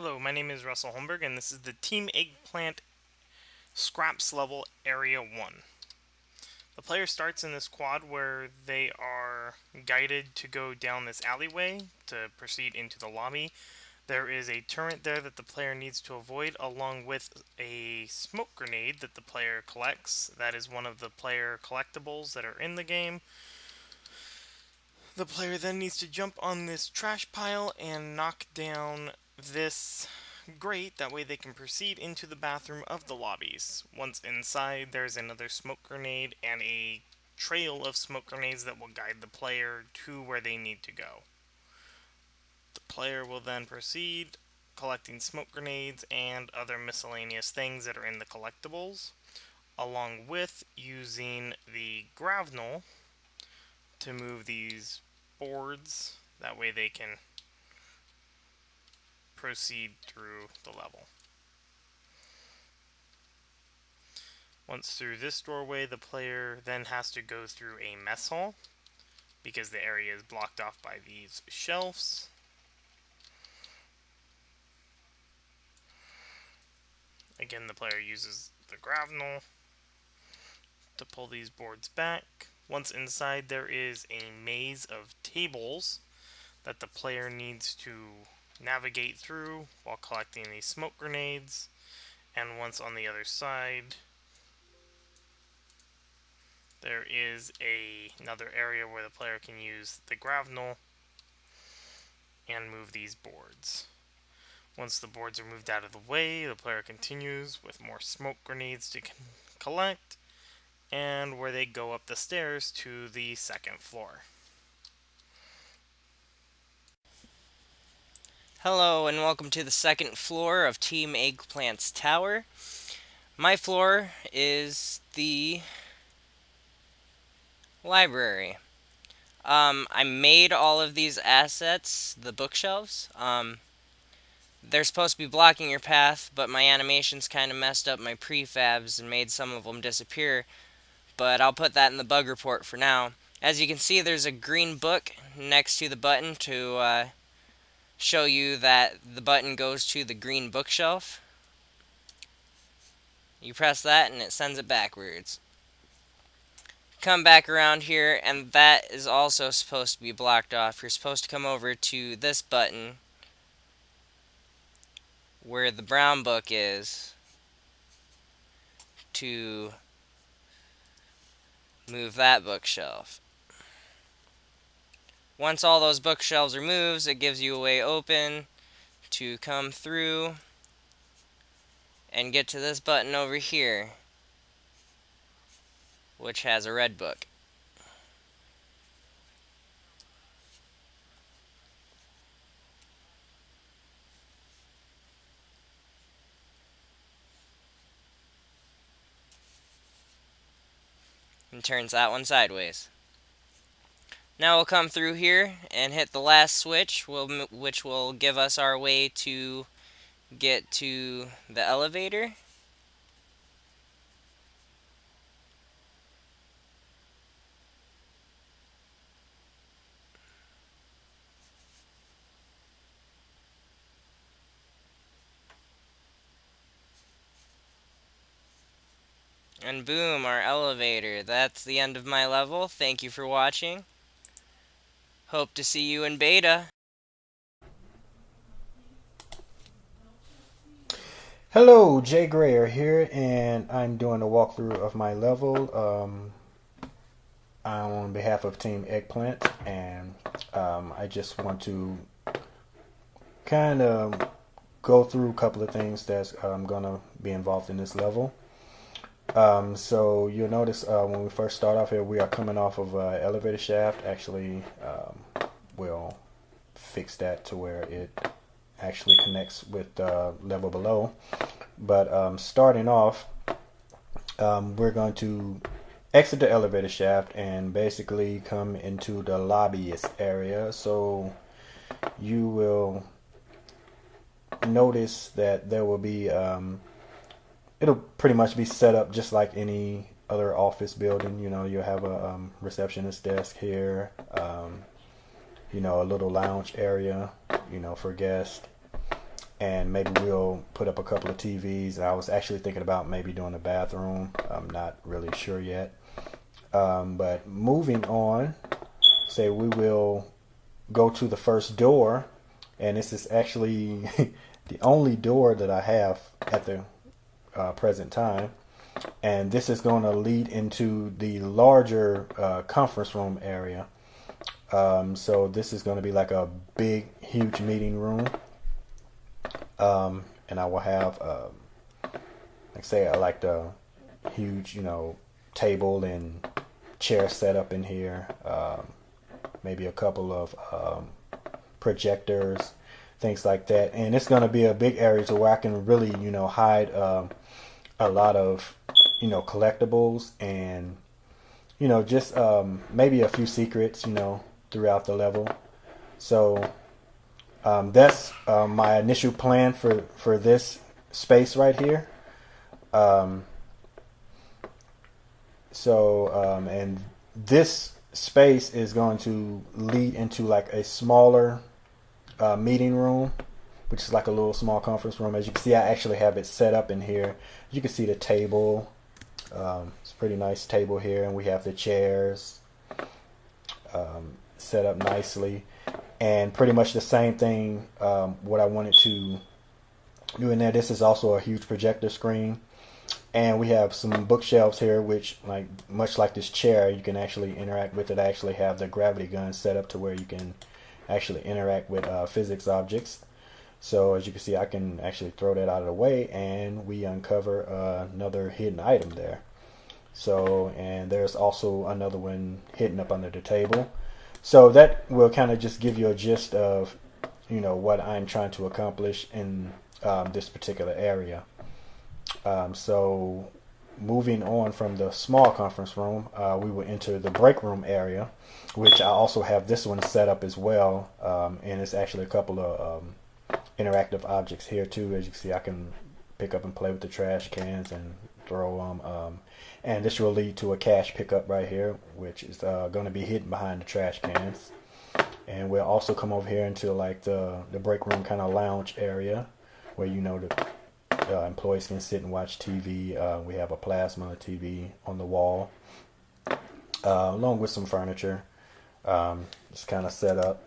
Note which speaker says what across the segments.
Speaker 1: Hello, my name is Russell Holmberg, and this is the Team Eggplant Scraps level Area 1. The player starts in this quad where they are guided to go down this alleyway to proceed into the lobby. There is a turret there that the player needs to avoid, along with a smoke grenade that the player collects. That is one of the player collectibles that are in the game. The player then needs to jump on this trash pile and knock down this grate. That way they can proceed into the bathroom of the lobbies. Once inside, there's another smoke grenade and a trail of smoke grenades that will guide the player to where they need to go. The player will then proceed collecting smoke grenades and other miscellaneous things that are in the collectibles, along with using the grapnel to move these boards. That way they can proceed through the level. Once through this doorway, the player then has to go through a mess hall because the area is blocked off by these shelves. Again, the player uses the grapnel to pull these boards back. Once inside, there is a maze of tables that the player needs to navigate through while collecting these smoke grenades. And once on the other side, there is another area where the player can use the grapnel and move these boards. Once the boards are moved out of the way, the player continues with more smoke grenades to collect, and where they go up the stairs to the second floor.
Speaker 2: Hello and welcome to the second floor of Team Eggplant's tower. My floor is the library. I made all of these assets, the bookshelves. They're supposed to be blocking your path, but my animations kind of messed up my prefabs and made some of them disappear. But I'll put that in the bug report for now. As you can see, there's a green book next to the button to show you that the button goes to the green bookshelf. You press that and it sends it backwards. Come back around here and that is also supposed to be blocked off. You're supposed to come over to this button where the brown book is to move that bookshelf. Once all those bookshelves are moved, it gives you a way open to come through and get to this button over here, which has a red book. And turns that one sideways. Now we'll come through here and hit the last switch, which will give us our way to get to the elevator. And boom, our elevator. That's the end of my level. Thank you for watching. Hope to see you in beta.
Speaker 3: Hello, Jay Grayer here, and I'm doing a walkthrough of my level on behalf of Team Eggplant, and I just want to kind of go through a couple of things that's going to be involved in this level. So you'll notice when we first start off here, we are coming off of an elevator shaft. Actually, we'll fix that to where it actually connects with the level below. But starting off, we're going to exit the elevator shaft and basically come into the lobbyist area. So you will notice that there will be it'll pretty much be set up just like any other office building. You know, you'll have a receptionist desk here, you know, a little lounge area, you know, for guests. and maybe we'll put up a couple of TVs. I was actually thinking about maybe doing a bathroom. I'm not really sure yet. But moving on, say we will go to the first door, and this is actually the only door that I have at the present time. And this is going to lead into the larger conference room area. So this is going to be like a big, huge meeting room. And I will have, like say, I like the huge, table and chair set up in here. Maybe a couple of projectors, things like that. And it's going to be a big area to where I can really, hide a lot of, collectibles and, just maybe a few secrets, throughout the level. So that's my initial plan for this space right here. And this space is going to lead into like a smaller meeting room, which is like a little small conference room. As you can see, I actually have it set up in here. You can see the table. It's a pretty nice table here, and we have the chairs set up nicely. And pretty much the same thing, what I wanted to do in there. This is also a huge projector screen. And we have some bookshelves here, which, like much like this chair, you can actually interact with it. I actually have the gravity gun set up to where you can actually interact with physics objects. So as you can see, I can actually throw that out of the way, and we uncover another hidden item there. So, and there's also another one hidden up under the table. So that will kind of just give you a gist of, what I'm trying to accomplish in this particular area. So moving on from the small conference room, we will enter the break room area, which I also have this one set up as well. And it's actually a couple of interactive objects here too. As you can see, I can pick up and play with the trash cans and throw them. And this will lead to a cash pickup right here, which is going to be hidden behind the trash cans. And we'll also come over here into like the break room kind of lounge area where the employees can sit and watch TV. We have a plasma TV on the wall, along with some furniture. It's kind of set up.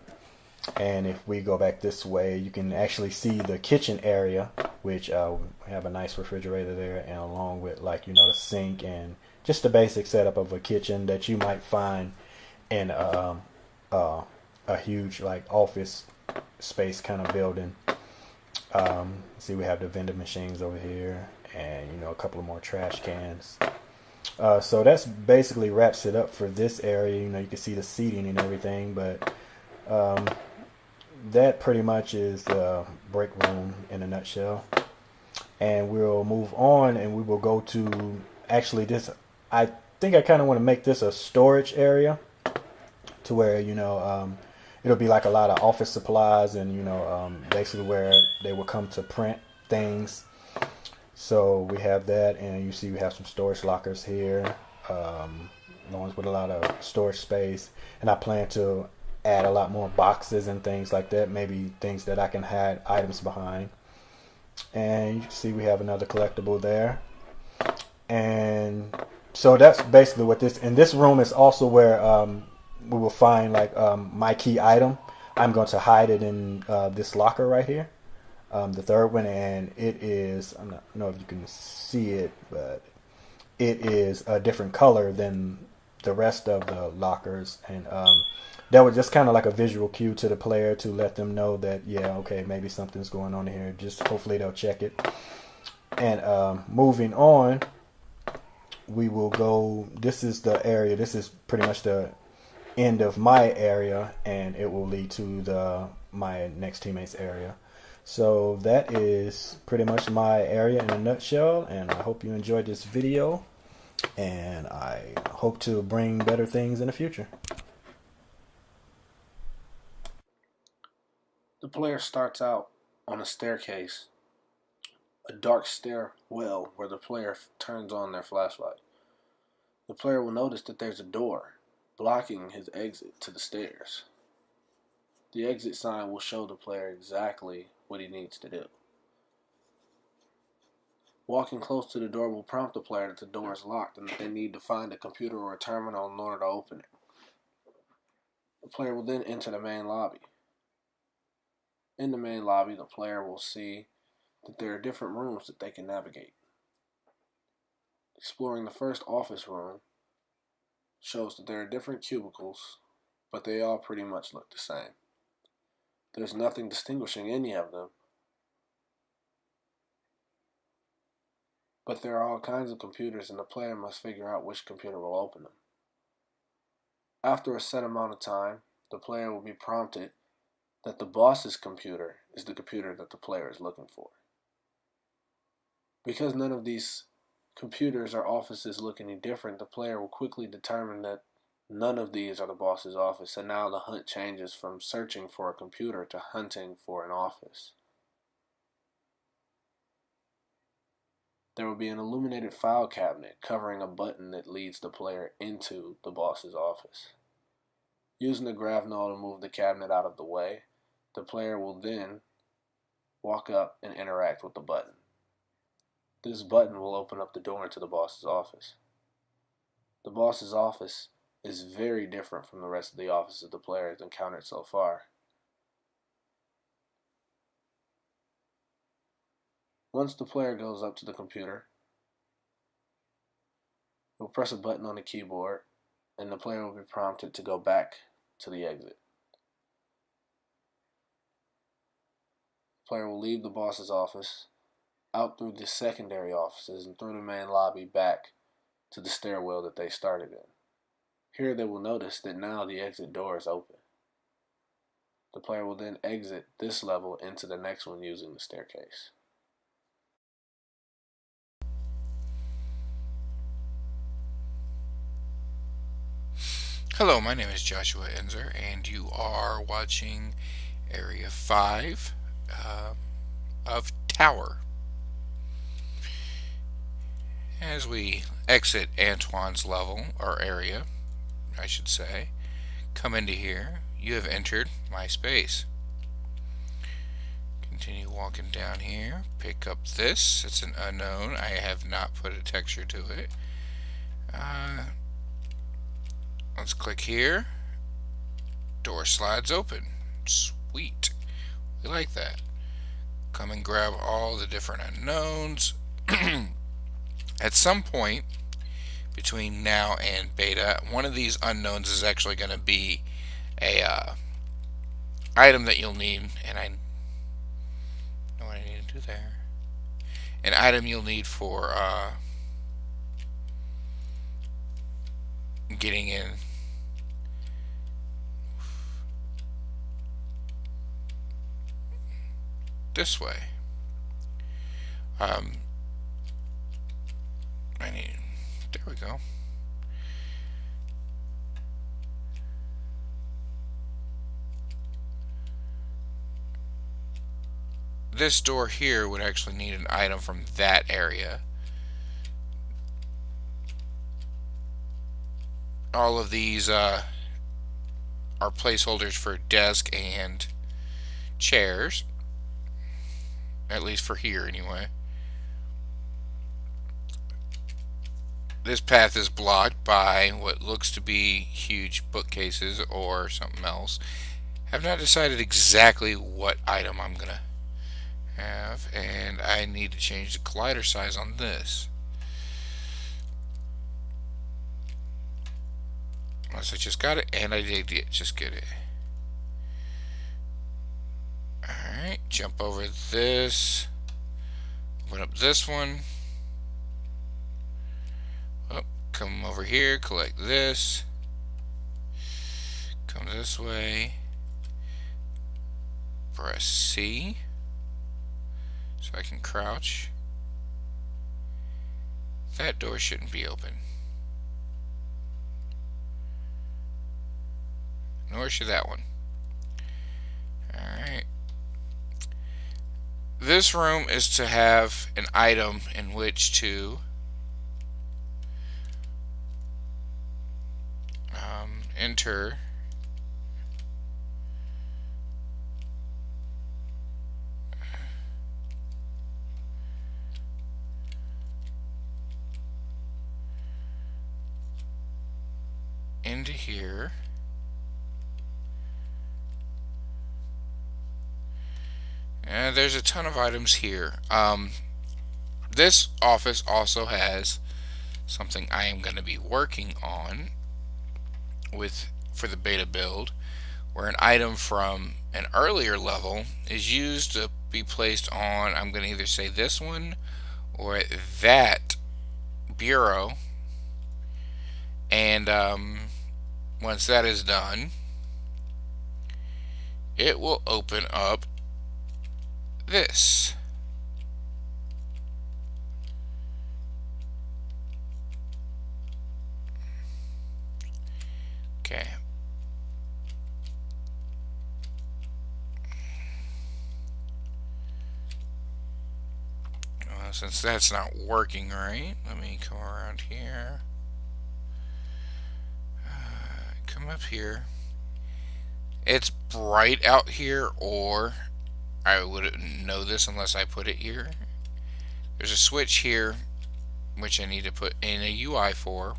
Speaker 3: And if we go back this way, you can actually see the kitchen area, which we have a nice refrigerator there, and along with the sink and just the basic setup of a kitchen that you might find in a huge office space kind of building. See, we have the vending machines over here, and a couple of more trash cans. So that's basically wraps it up for this area. You can see the seating and everything, but that pretty much is the break room in a nutshell. And we'll move on, and we will go to actually this. I think I kind of want to make this a storage area to where it'll be like a lot of office supplies and basically where they will come to print things. So we have that, and you see we have some storage lockers here, ones with a lot of storage space. And I plan to add a lot more boxes and things like that, maybe things that I can hide items behind. And you can see we have another collectible there. And so that's basically what this, and this room is also where we will find my key item. I'm going to hide it in this locker right here, the third one, and it is, I don't know if you can see it, but it is a different color than the rest of the lockers. And that was just kind of like a visual cue to the player to let them know that, yeah, okay, maybe something's going on here. Just hopefully they'll check it. And moving on, we will go, this is the area, this is pretty much the end of my area, and it will lead to my next teammate's area. So that is pretty much my area in a nutshell, and I hope you enjoyed this video, and I hope to bring better things in the future.
Speaker 4: The player starts out on a staircase, a dark stairwell where the player turns on their flashlight. The player will notice that there's a door blocking his exit to the stairs. The exit sign will show the player exactly what he needs to do. Walking close to the door will prompt the player that the door is locked and that they need to find a computer or a terminal in order to open it. The player will then enter the main lobby. In the main lobby, the player will see that there are different rooms that they can navigate. Exploring the first office room shows that there are different cubicles, but they all pretty much look the same. There's nothing distinguishing any of them, but there are all kinds of computers and the player must figure out which computer will open them. After a set amount of time, the player will be prompted that the boss's computer is the computer that the player is looking for. Because none of these computers or offices look any different, the player will quickly determine that none of these are the boss's office, and now the hunt changes from searching for a computer to hunting for an office. There will be an illuminated file cabinet covering a button that leads the player into the boss's office. Using the grav null to move the cabinet out of the way, the player will then walk up and interact with the button. This button will open up the door into the boss's office. The boss's office is very different from the rest of the offices the player has encountered so far. Once the player goes up to the computer, he'll press a button on the keyboard and the player will be prompted to go back to the exit. The player will leave the boss's office, out through the secondary offices and through the main lobby back to the stairwell that they started in. Here they will notice that now the exit door is open. The player will then exit this level into the next one using the staircase.
Speaker 5: Hello, my name is Joshua Enzer, and you are watching Area 5 of Tower. As we exit Antoine's level, or area, I should say, come into here, you have entered my space. Continue walking down here, pick up this. It's an unknown. I have not put a texture to it. Let's click here. Door slides open. Sweet. We like that. Come and grab all the different unknowns. At some point between now and beta, one of these unknowns is actually going to be a item that you'll need, and I know what I need to do there. An item you'll need for getting in this way. I need, there we go. This door here would actually need an item from that area. All of these are placeholders for desk and chairs, at least for here anyway. This path is blocked by what looks to be huge bookcases or something else. I've not decided exactly what item I'm gonna have, and I need to change the collider size on this. Unless I just got it, and I did just get it. Alright, jump over this. Open up this one. Oh, come over here, collect this. Come this way. Press C so I can crouch. That door shouldn't be open. Nor should that one. Alright. This room is to have an item in which to enter into here. And there's a ton of items here. This office also has something I am going to be working on for the beta build, where an item from an earlier level is used to be placed on, I'm going to either say this one or that bureau. And once that is done, it will open up this. Okay. Since that's not working right, let me come around here. Come up here. It's bright out here, or I wouldn't know this unless I put it here. There's a switch here, which I need to put in a UI for.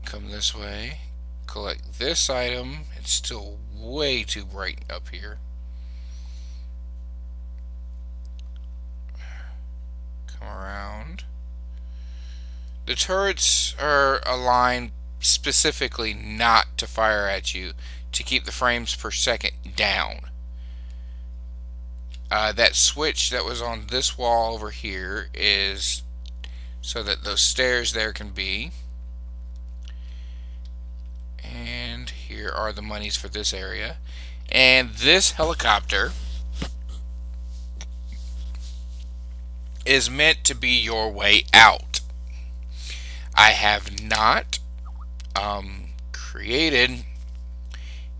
Speaker 5: Come this way. Collect this item. It's still way too bright up here. Come around. The turrets are aligned specifically not to fire at you, to keep the frames per second down. That switch that was on this wall over here is so that those stairs there can be. And here are the monies for this area. And this helicopter is meant to be your way out. I have not created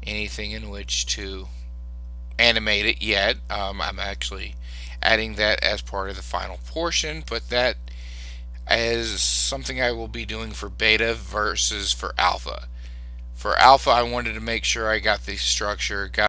Speaker 5: anything in which to animate it yet. I'm actually adding that as part of the final portion, but that is something I will be doing for beta versus for alpha. For alpha, I wanted to make sure I got the structure, got